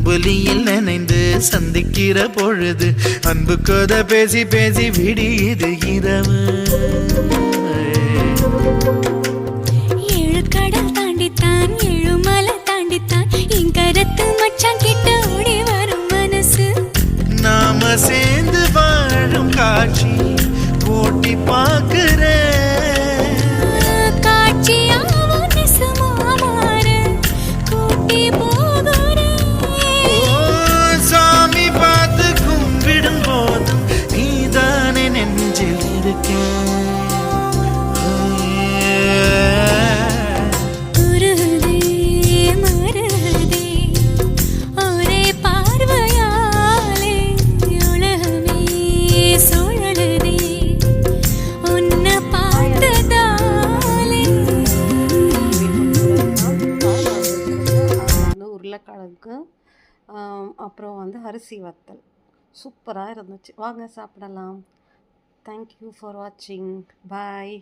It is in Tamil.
அம்புலியில் நினைந்து சந்திக்கிற பொழுது அன்பு கதை பேசி பேசி விடியுது இரவு. ஏழு கடல் தாண்டித்தான் ஏழு மலை தாண்டித்தான் என் கருத்து மச்சான் கிட்ட ஓடி வரும் மனசு. நாம சேர்ந்து வாழும் காட்சி போட்டி பார்க்கிறேன். சாமி பார்த்து கும்பிடும் போதும் நீதானே நெஞ்சில் இருக்க. உருளைக்கிழங்கு அப்புறம் வந்து அரிசி வத்தல் சூப்பராக இருந்துச்சு. வாங்க சாப்பிடலாம். தேங்க்யூ ஃபார் வாட்சிங். பாய்.